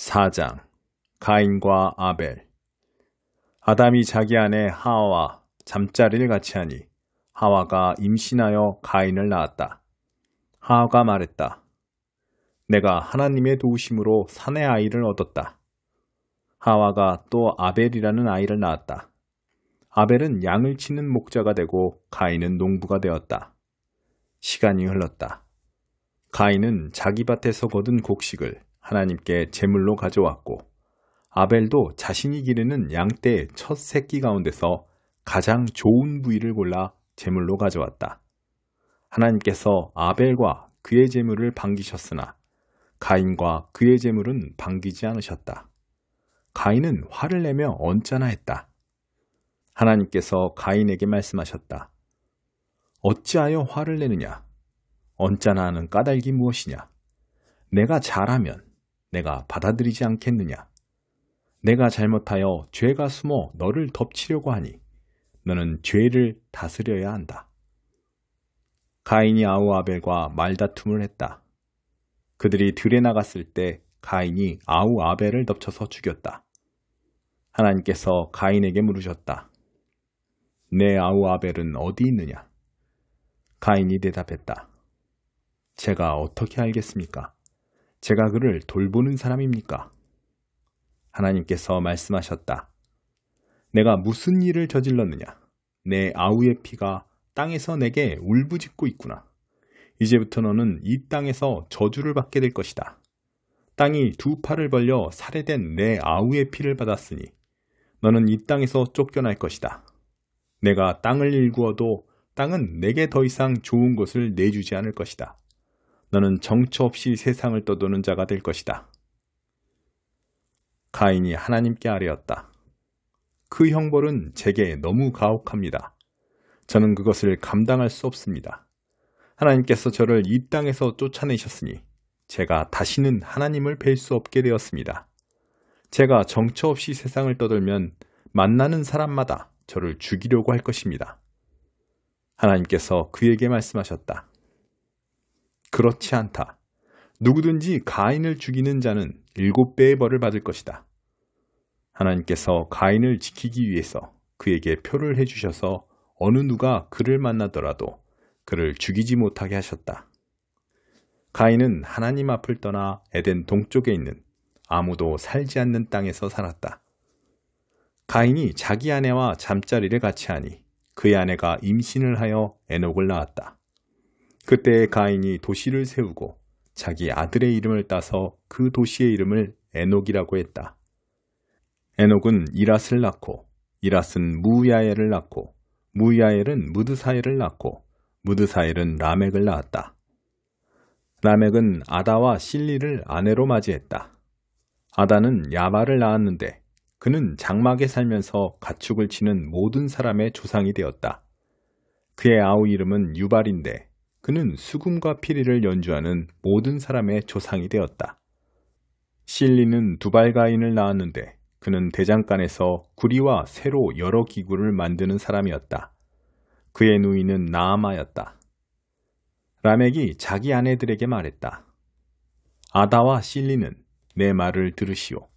4장 가인과 아벨. 아담이 자기 아내 하와와 잠자리를 같이 하니 하와가 임신하여 가인을 낳았다. 하와가 말했다. 내가 하나님의 도우심으로 사내 아이를 얻었다. 하와가 또 아벨이라는 아이를 낳았다. 아벨은 양을 치는 목자가 되고 가인은 농부가 되었다. 시간이 흘렀다. 가인은 자기 밭에서 거둔 곡식을 하나님께 제물로 가져왔고 아벨도 자신이 기르는 양떼의 첫 새끼 가운데서 가장 좋은 부위를 골라 제물로 가져왔다. 하나님께서 아벨과 그의 제물을 반기셨으나 가인과 그의 제물은 반기지 않으셨다. 가인은 화를 내며 언짢아 했다. 하나님께서 가인에게 말씀하셨다. 어찌하여 화를 내느냐? 언짢아 하는 까닭이 무엇이냐? 내가 잘하면 내가 받아들이지 않겠느냐? 내가 잘못하여 죄가 숨어 너를 덮치려고 하니 너는 죄를 다스려야 한다. 가인이 아우 아벨과 말다툼을 했다. 그들이 들에 나갔을 때 가인이 아우 아벨을 덮쳐서 죽였다. 하나님께서 가인에게 물으셨다. 내 아우 아벨은 어디 있느냐? 가인이 대답했다. 제가 어떻게 알겠습니까? 제가 그를 돌보는 사람입니까? 하나님께서 말씀하셨다. 내가 무슨 일을 저질렀느냐? 내 아우의 피가 땅에서 내게 울부짖고 있구나. 이제부터 너는 이 땅에서 저주를 받게 될 것이다. 땅이 두 팔을 벌려 살해된 내 아우의 피를 받았으니 너는 이 땅에서 쫓겨날 것이다. 내가 땅을 일구어도 땅은 내게 더 이상 좋은 것을 내주지 않을 것이다. 너는 정처 없이 세상을 떠도는 자가 될 것이다. 가인이 하나님께 아뢰었다. 그 형벌은 제게 너무 가혹합니다. 저는 그것을 감당할 수 없습니다. 하나님께서 저를 이 땅에서 쫓아내셨으니 제가 다시는 하나님을 뵐 수 없게 되었습니다. 제가 정처 없이 세상을 떠돌면 만나는 사람마다 저를 죽이려고 할 것입니다. 하나님께서 그에게 말씀하셨다. 그렇지 않다. 누구든지 가인을 죽이는 자는 7배의 벌을 받을 것이다. 하나님께서 가인을 지키기 위해서 그에게 표를 해주셔서 어느 누가 그를 만나더라도 그를 죽이지 못하게 하셨다. 가인은 하나님 앞을 떠나 에덴 동쪽에 있는 아무도 살지 않는 땅에서 살았다. 가인이 자기 아내와 잠자리를 같이 하니 그의 아내가 임신을 하여 에녹을 낳았다. 그때 가인이 도시를 세우고 자기 아들의 이름을 따서 그 도시의 이름을 에녹이라고 했다. 에녹은 이랏을 낳고 이랏은 무야엘을 낳고 무야엘은 무드사엘을 낳고 무드사엘은 라멕을 낳았다. 라멕은 아다와 실리를 아내로 맞이했다. 아다는 야발을 낳았는데 그는 장막에 살면서 가축을 치는 모든 사람의 조상이 되었다. 그의 아우 이름은 유발인데 그는 수금과 피리를 연주하는 모든 사람의 조상이 되었다. 실리는 두발가인을 낳았는데 그는 대장간에서 구리와 새로 여러 기구를 만드는 사람이었다. 그의 누이는 나아마였다. 라멕이 자기 아내들에게 말했다. 아다와 실리는 내 말을 들으시오.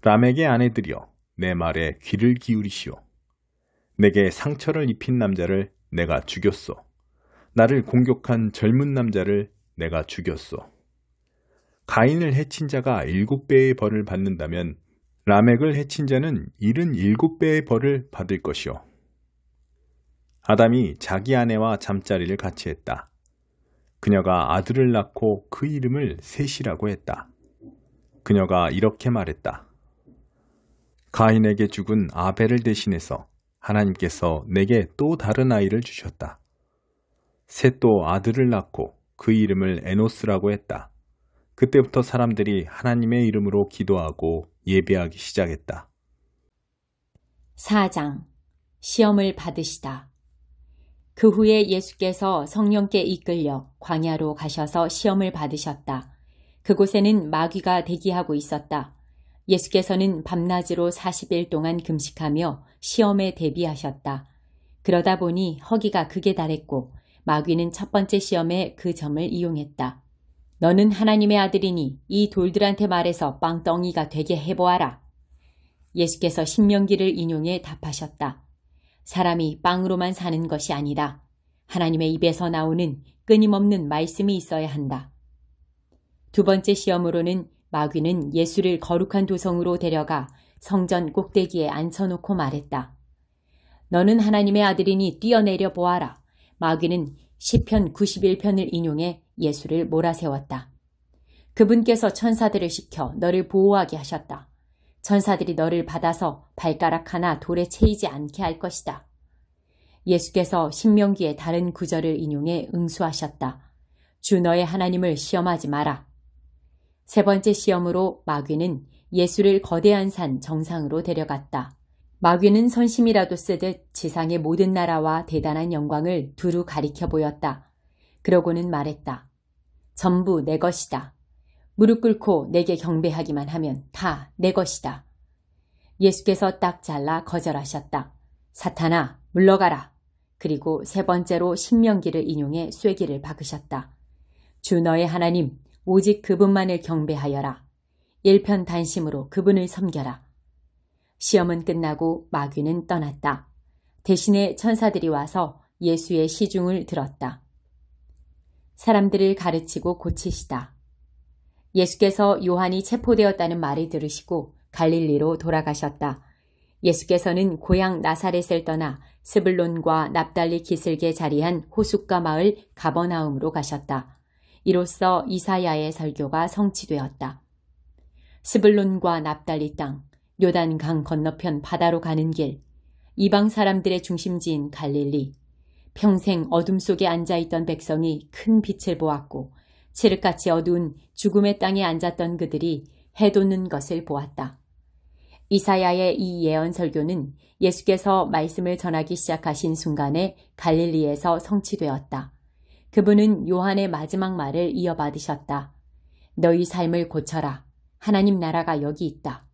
라멕의 아내들이여 내 말에 귀를 기울이시오. 내게 상처를 입힌 남자를 내가 죽였소. 나를 공격한 젊은 남자를 내가 죽였소. 가인을 해친 자가 7배의 벌을 받는다면 라멕을 해친 자는 77배의 벌을 받을 것이오. 아담이 자기 아내와 잠자리를 같이 했다. 그녀가 아들을 낳고 그 이름을 셋이라고 했다. 그녀가 이렇게 말했다. 가인에게 죽은 아벨을 대신해서 하나님께서 내게 또 다른 아이를 주셨다. 셋도 아들을 낳고 그 이름을 에노스라고 했다. 그때부터 사람들이 하나님의 이름으로 기도하고 예배하기 시작했다. 4장 시험을 받으시다. 그 후에 예수께서 성령께 이끌려 광야로 가셔서 시험을 받으셨다. 그곳에는 마귀가 대기하고 있었다. 예수께서는 밤낮으로 40일 동안 금식하며 시험에 대비하셨다. 그러다 보니 허기가 극에 달했고 마귀는 첫 번째 시험에 그 점을 이용했다. 너는 하나님의 아들이니 이 돌들한테 말해서 빵덩이가 되게 해보아라. 예수께서 신명기를 인용해 답하셨다. 사람이 빵으로만 사는 것이 아니다. 하나님의 입에서 나오는 끊임없는 말씀이 있어야 한다. 두 번째 시험으로는 마귀는 예수를 거룩한 도성으로 데려가 성전 꼭대기에 앉혀놓고 말했다. 너는 하나님의 아들이니 뛰어내려 보아라. 마귀는 시편 91편을 인용해 예수를 몰아세웠다. 그분께서 천사들을 시켜 너를 보호하게 하셨다. 천사들이 너를 받아서 발가락 하나 돌에 채이지 않게 할 것이다. 예수께서 신명기의 다른 구절을 인용해 응수하셨다. 주 너의 하나님을 시험하지 마라. 세 번째 시험으로 마귀는 예수를 거대한 산 정상으로 데려갔다. 마귀는 선심이라도 쓰듯 지상의 모든 나라와 대단한 영광을 두루 가리켜 보였다. 그러고는 말했다. 전부 내 것이다. 무릎 꿇고 내게 경배하기만 하면 다 내 것이다. 예수께서 딱 잘라 거절하셨다. 사탄아, 물러가라. 그리고 세 번째로 신명기를 인용해 쐐기를 박으셨다. 주 너의 하나님, 오직 그분만을 경배하여라. 일편단심으로 그분을 섬겨라. 시험은 끝나고 마귀는 떠났다. 대신에 천사들이 와서 예수의 시중을 들었다. 사람들을 가르치고 고치시다. 예수께서 요한이 체포되었다는 말을 들으시고 갈릴리로 돌아가셨다. 예수께서는 고향 나사렛을 떠나 스불론과 납달리 기슭에 자리한 호숫가 마을 가버나움으로 가셨다. 이로써 이사야의 설교가 성취되었다. 스불론과 납달리 땅, 요단강 건너편 바다로 가는 길, 이방 사람들의 중심지인 갈릴리, 평생 어둠 속에 앉아있던 백성이 큰 빛을 보았고 칠흑같이 어두운 죽음의 땅에 앉았던 그들이 해 돋는 것을 보았다. 이사야의 이 예언 설교는 예수께서 말씀을 전하기 시작하신 순간에 갈릴리에서 성취되었다. 그분은 요한의 마지막 말을 이어받으셨다. 너희 삶을 고쳐라. 하나님 나라가 여기 있다.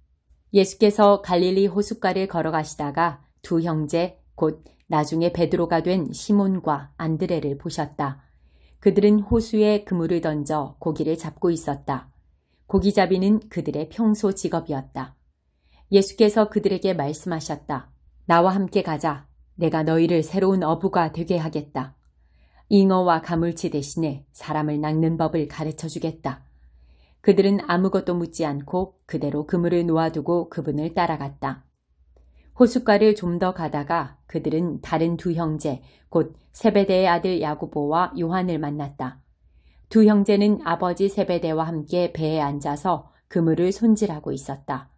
예수께서 갈릴리 호숫가를 걸어가시다가 두 형제, 곧 나중에 베드로가 된 시몬과 안드레를 보셨다. 그들은 호수에 그물을 던져 고기를 잡고 있었다. 고기잡이는 그들의 평소 직업이었다. 예수께서 그들에게 말씀하셨다. 나와 함께 가자. 내가 너희를 새로운 어부가 되게 하겠다. 잉어와 가물치 대신에 사람을 낚는 법을 가르쳐 주겠다. 그들은 아무것도 묻지 않고 그대로 그물을 놓아두고 그분을 따라갔다. 호숫가를 좀 더 가다가 그들은 다른 두 형제, 곧 세베대의 아들 야고보와 요한을 만났다. 두 형제는 아버지 세베대와 함께 배에 앉아서 그물을 손질하고 있었다.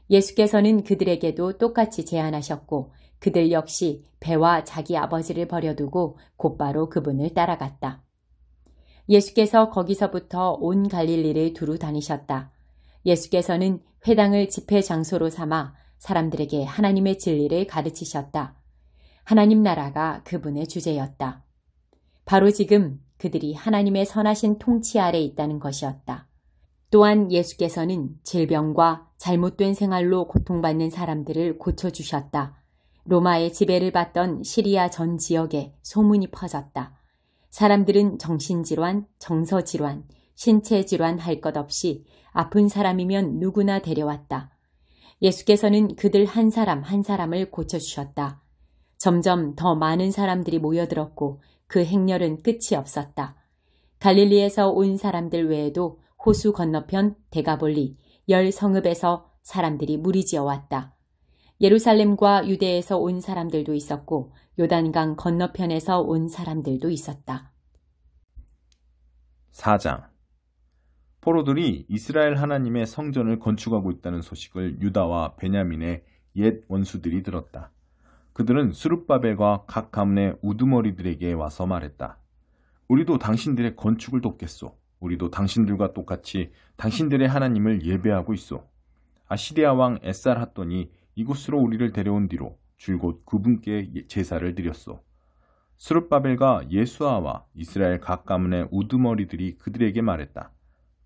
예수께서는 그들에게도 똑같이 제안하셨고 그들 역시 배와 자기 아버지를 버려두고 곧바로 그분을 따라갔다. 예수께서 거기서부터 온 갈릴리를 두루 다니셨다. 예수께서는 회당을 집회 장소로 삼아 사람들에게 하나님의 진리를 가르치셨다. 하나님 나라가 그분의 주제였다. 바로 지금 그들이 하나님의 선하신 통치 아래 있다는 것이었다. 또한 예수께서는 질병과 잘못된 생활로 고통받는 사람들을 고쳐주셨다. 로마의 지배를 받던 시리아 전 지역에 소문이 퍼졌다. 사람들은 정신질환, 정서질환, 신체질환 할 것 없이 아픈 사람이면 누구나 데려왔다. 예수께서는 그들 한 사람 한 사람을 고쳐주셨다. 점점 더 많은 사람들이 모여들었고 그 행렬은 끝이 없었다. 갈릴리에서 온 사람들 외에도 호수 건너편 데가볼리, 10성읍에서 사람들이 무리지어 왔다. 예루살렘과 유대에서 온 사람들도 있었고 요단강 건너편에서 온 사람들도 있었다. 4장. 포로들이 이스라엘 하나님의 성전을 건축하고 있다는 소식을 유다와 베냐민의 옛 원수들이 들었다. 그들은 스룹바벨과 각 가문의 우두머리들에게 와서 말했다. 우리도 당신들의 건축을 돕겠소. 우리도 당신들과 똑같이 당신들의 하나님을 예배하고 있소. 아시리아 왕 에살핫돈이 이곳으로 우리를 데려온 뒤로 줄곧 그분께 제사를 드렸소. 스룹바벨과 예수아와 이스라엘 각 가문의 우두머리들이 그들에게 말했다.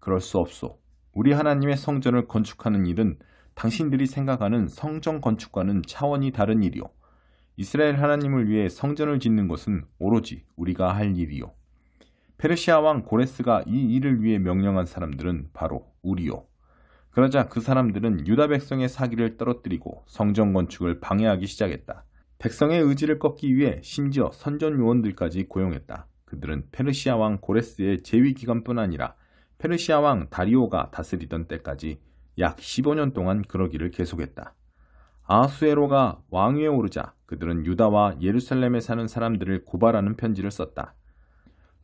그럴 수 없소. 우리 하나님의 성전을 건축하는 일은 당신들이 생각하는 성전 건축과는 차원이 다른 일이요. 이스라엘 하나님을 위해 성전을 짓는 것은 오로지 우리가 할 일이요. 페르시아 왕 고레스가 이 일을 위해 명령한 사람들은 바로 우리요. 그러자 그 사람들은 유다 백성의 사기를 떨어뜨리고 성전 건축을 방해하기 시작했다. 백성의 의지를 꺾기 위해 심지어 선전 요원들까지 고용했다. 그들은 페르시아 왕 고레스의 재위 기간뿐 아니라 페르시아 왕 다리오가 다스리던 때까지 약 15년 동안 그러기를 계속했다. 아하수에로가 왕위에 오르자 그들은 유다와 예루살렘에 사는 사람들을 고발하는 편지를 썼다.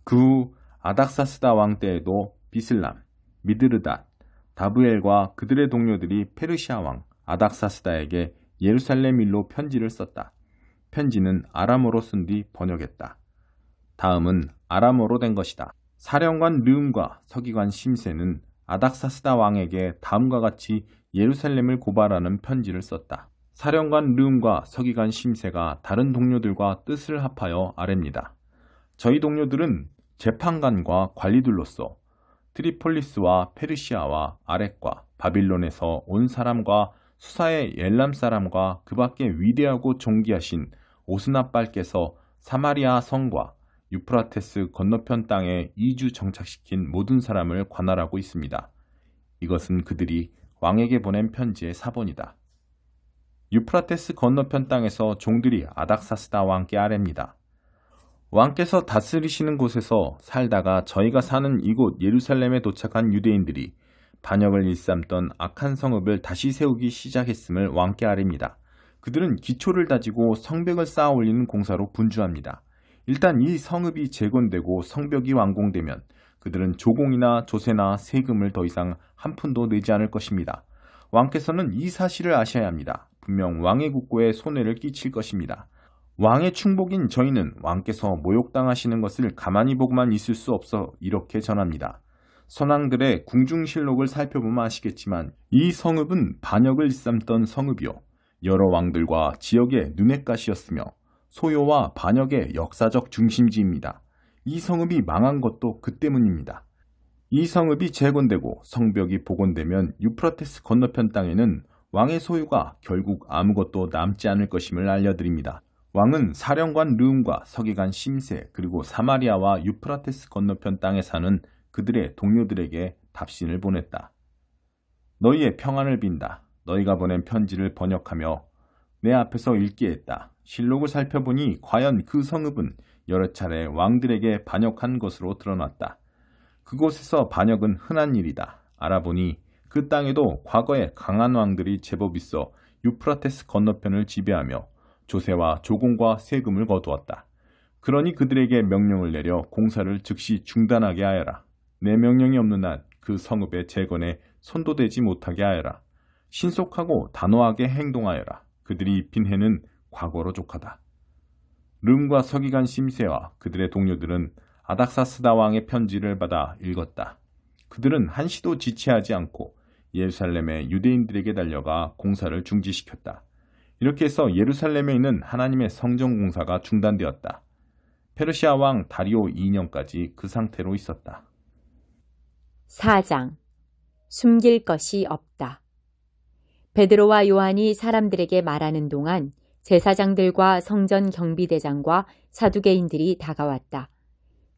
그 후 아닥사스다 왕 때에도 비슬람, 미드르닷, 다브엘과 그들의 동료들이 페르시아 왕 아닥사스다에게 예루살렘 일로 편지를 썼다. 편지는 아람어로 쓴 뒤 번역했다. 다음은 아람어로 된 것이다. 사령관 르음과 서기관 심세는 아닥사스다 왕에게 다음과 같이 예루살렘을 고발하는 편지를 썼다. 사령관 르음과 서기관 심세가 다른 동료들과 뜻을 합하여 아뢰입니다. 저희 동료들은 재판관과 관리들로서 트리폴리스와 페르시아와 아렉과 바빌론에서 온 사람과 수사의 엘람 사람과 그 밖에 위대하고 존귀하신 오스나빨께서 사마리아 성과 유프라테스 건너편 땅에 이주 정착시킨 모든 사람을 관할하고 있습니다. 이것은 그들이 왕에게 보낸 편지의 사본이다. 유프라테스 건너편 땅에서 종들이 아닥사스다 왕께 아뢰입니다. 왕께서 다스리시는 곳에서 살다가 저희가 사는 이곳 예루살렘에 도착한 유대인들이 반역을 일삼던 악한 성읍을 다시 세우기 시작했음을 왕께 아뢰입니다. 그들은 기초를 다지고 성벽을 쌓아 올리는 공사로 분주합니다. 일단 이 성읍이 재건되고 성벽이 완공되면 그들은 조공이나 조세나 세금을 더 이상 한 푼도 내지 않을 것입니다. 왕께서는 이 사실을 아셔야 합니다. 분명 왕의 국고에 손해를 끼칠 것입니다. 왕의 충복인 저희는 왕께서 모욕당하시는 것을 가만히 보고만 있을 수 없어 이렇게 전합니다. 선왕들의 궁중실록을 살펴보면 아시겠지만 이 성읍은 반역을 일삼던 성읍이요. 여러 왕들과 지역의 눈엣가시였으며 소요와 반역의 역사적 중심지입니다. 이 성읍이 망한 것도 그 때문입니다. 이 성읍이 재건되고 성벽이 복원되면 유프라테스 건너편 땅에는 왕의 소유가 결국 아무것도 남지 않을 것임을 알려드립니다. 왕은 사령관 르움과 서기관 심세 그리고 사마리아와 유프라테스 건너편 땅에 사는 그들의 동료들에게 답신을 보냈다. 너희의 평안을 빈다. 너희가 보낸 편지를 번역하며 내 앞에서 읽게 했다. 실록을 살펴보니 과연 그 성읍은 여러 차례 왕들에게 반역한 것으로 드러났다. 그곳에서 반역은 흔한 일이다. 알아보니 그 땅에도 과거에 강한 왕들이 제법 있어 유프라테스 건너편을 지배하며 조세와 조공과 세금을 거두었다. 그러니 그들에게 명령을 내려 공사를 즉시 중단하게 하여라. 내 명령이 없는 한 그 성읍의 재건에 손도 대지 못하게 하여라. 신속하고 단호하게 행동하여라. 그들이 입힌 해는 과거로 족하다. 름과 서기관 심세와 그들의 동료들은 아닥사스다 왕의 편지를 받아 읽었다. 그들은 한시도 지체하지 않고 예루살렘의 유대인들에게 달려가 공사를 중지시켰다. 이렇게 해서 예루살렘에 있는 하나님의 성전 공사가 중단되었다. 페르시아 왕 다리오 2년까지 그 상태로 있었다. 4장. 숨길 것이 없다. 베드로와 요한이 사람들에게 말하는 동안 제사장들과 성전 경비대장과 사두개인들이 다가왔다.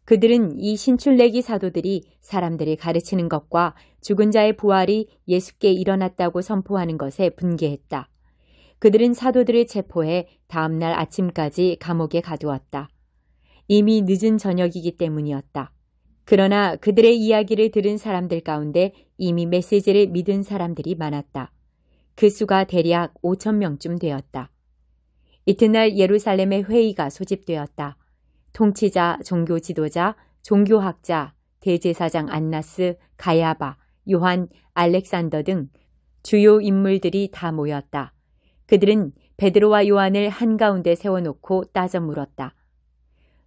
그들은 이 신출내기 사도들이 사람들을 가르치는 것과 죽은 자의 부활이 예수께 일어났다고 선포하는 것에 분개했다. 그들은 사도들을 체포해 다음날 아침까지 감옥에 가두었다. 이미 늦은 저녁이기 때문이었다. 그러나 그들의 이야기를 들은 사람들 가운데 이미 메시지를 믿은 사람들이 많았다. 그 수가 대략 5,000명쯤 되었다. 이튿날 예루살렘에 회의가 소집되었다. 통치자, 종교 지도자, 종교학자, 대제사장 안나스, 가야바, 요한, 알렉산더 등 주요 인물들이 다 모였다. 그들은 베드로와 요한을 한가운데 세워놓고 따져 물었다.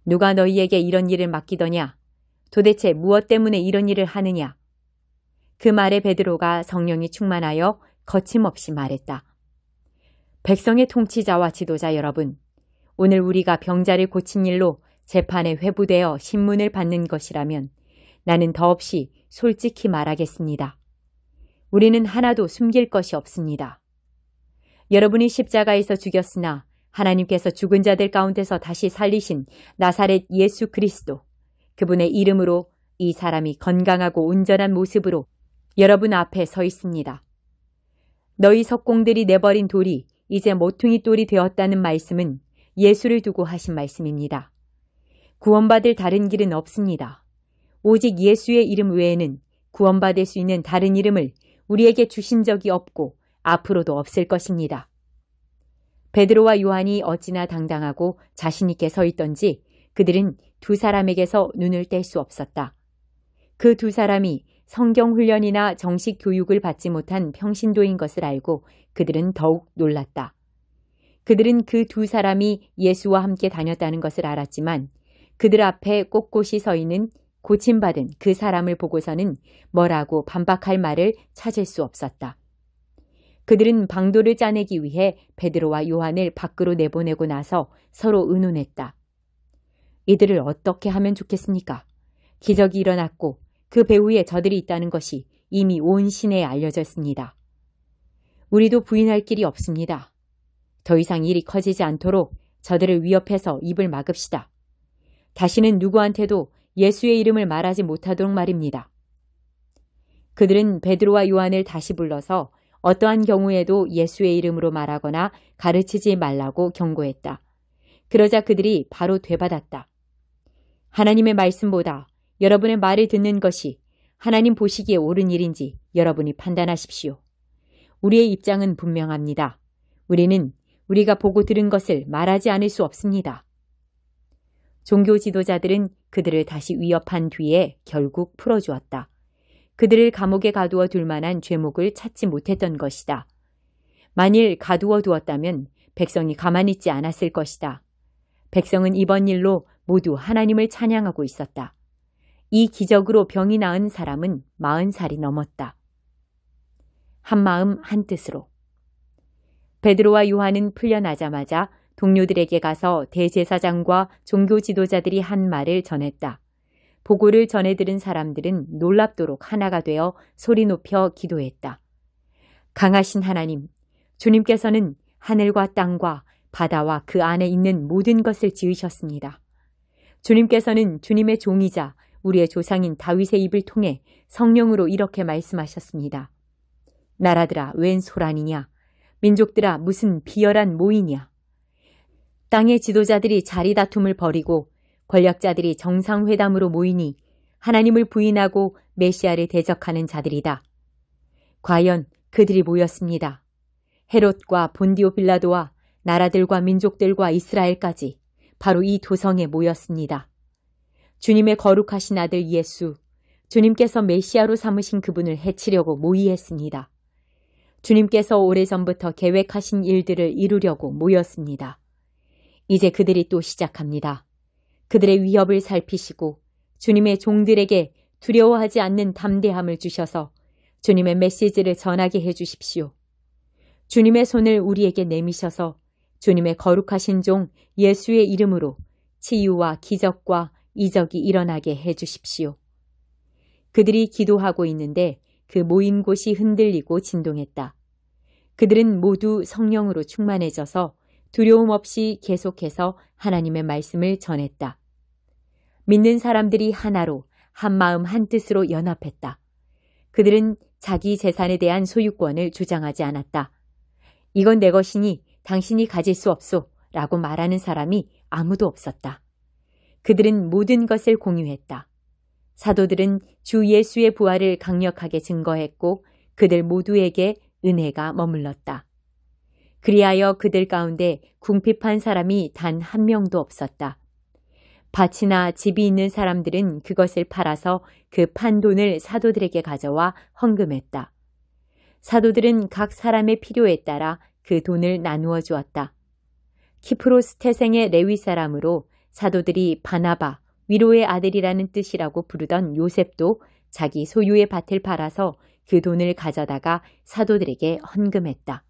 누가 너희에게 이런 일을 맡기더냐? 도대체 무엇 때문에 이런 일을 하느냐? 그 말에 베드로가 성령이 충만하여 거침없이 말했다. 백성의 통치자와 지도자 여러분, 오늘 우리가 병자를 고친 일로 재판에 회부되어 신문을 받는 것이라면 나는 더없이 솔직히 말하겠습니다. 우리는 하나도 숨길 것이 없습니다. 여러분이 십자가에서 죽였으나 하나님께서 죽은 자들 가운데서 다시 살리신 나사렛 예수 그리스도, 그분의 이름으로 이 사람이 건강하고 온전한 모습으로 여러분 앞에 서 있습니다. 너희 석공들이 내버린 돌이 이제 모퉁이 돌이 되었다는 말씀은 예수를 두고 하신 말씀입니다. 구원받을 다른 길은 없습니다. 오직 예수의 이름 외에는 구원받을 수 있는 다른 이름을 우리에게 주신 적이 없고 앞으로도 없을 것입니다. 베드로와 요한이 어찌나 당당하고 자신 있게 서 있던지 그들은 두 사람에게서 눈을 뗄 수 없었다. 그 두 사람이 성경 훈련이나 정식 교육을 받지 못한 평신도인 것을 알고 그들은 더욱 놀랐다. 그들은 그 두 사람이 예수와 함께 다녔다는 것을 알았지만 그들 앞에 꼿꼿이 서 있는 고침받은 그 사람을 보고서는 뭐라고 반박할 말을 찾을 수 없었다. 그들은 방도를 짜내기 위해 베드로와 요한을 밖으로 내보내고 나서 서로 의논했다. 이들을 어떻게 하면 좋겠습니까? 기적이 일어났고 그 배후에 저들이 있다는 것이 이미 온 시내에 알려졌습니다. 우리도 부인할 길이 없습니다. 더 이상 일이 커지지 않도록 저들을 위협해서 입을 막읍시다. 다시는 누구한테도 예수의 이름을 말하지 못하도록 말입니다. 그들은 베드로와 요한을 다시 불러서 어떠한 경우에도 예수의 이름으로 말하거나 가르치지 말라고 경고했다. 그러자 그들이 바로 되받았다. 하나님의 말씀보다 여러분의 말을 듣는 것이 하나님 보시기에 옳은 일인지 여러분이 판단하십시오. 우리의 입장은 분명합니다. 우리는 우리가 보고 들은 것을 말하지 않을 수 없습니다. 종교 지도자들은 그들을 다시 위협한 뒤에 결국 풀어주었다. 그들을 감옥에 가두어 둘 만한 죄목을 찾지 못했던 것이다. 만일 가두어 두었다면 백성이 가만히 있지 않았을 것이다. 백성은 이번 일로 모두 하나님을 찬양하고 있었다. 이 기적으로 병이 나은 사람은 40살이 넘었다. 한마음 한뜻으로. 베드로와 요한은 풀려나자마자 동료들에게 가서 대제사장과 종교 지도자들이 한 말을 전했다. 보고를 전해 들은 사람들은 놀랍도록 하나가 되어 소리 높여 기도했다. 강하신 하나님, 주님께서는 하늘과 땅과 바다와 그 안에 있는 모든 것을 지으셨습니다. 주님께서는 주님의 종이자 우리의 조상인 다윗의 입을 통해 성령으로 이렇게 말씀하셨습니다. 나라들아 웬 소란이냐? 민족들아 무슨 비열한 모이냐? 땅의 지도자들이 자리 다툼을 벌이고 권력자들이 정상회담으로 모이니 하나님을 부인하고 메시아를 대적하는 자들이다. 과연 그들이 모였습니다. 헤롯과 본디오 빌라도와 나라들과 민족들과 이스라엘까지 바로 이 도성에 모였습니다. 주님의 거룩하신 아들 예수, 주님께서 메시아로 삼으신 그분을 해치려고 모의했습니다. 주님께서 오래전부터 계획하신 일들을 이루려고 모였습니다. 이제 그들이 또 시작합니다. 그들의 위협을 살피시고 주님의 종들에게 두려워하지 않는 담대함을 주셔서 주님의 메시지를 전하게 해주십시오. 주님의 손을 우리에게 내미셔서 주님의 거룩하신 종 예수의 이름으로 치유와 기적과 이적이 일어나게 해주십시오. 그들이 기도하고 있는데 그 모인 곳이 흔들리고 진동했다. 그들은 모두 성령으로 충만해져서 두려움 없이 계속해서 하나님의 말씀을 전했다. 믿는 사람들이 하나로 한마음 한뜻으로 연합했다. 그들은 자기 재산에 대한 소유권을 주장하지 않았다. 이건 내 것이니 당신이 가질 수 없소 라고 말하는 사람이 아무도 없었다. 그들은 모든 것을 공유했다. 사도들은 주 예수의 부활을 강력하게 증거했고 그들 모두에게 은혜가 머물렀다. 그리하여 그들 가운데 궁핍한 사람이 단 한 명도 없었다. 밭이나 집이 있는 사람들은 그것을 팔아서 그 판 돈을 사도들에게 가져와 헌금했다. 사도들은 각 사람의 필요에 따라 그 돈을 나누어 주었다. 키프로스 태생의 레위 사람으로 사도들이 바나바, 위로의 아들이라는 뜻이라고 부르던 요셉도 자기 소유의 밭을 팔아서 그 돈을 가져다가 사도들에게 헌금했다.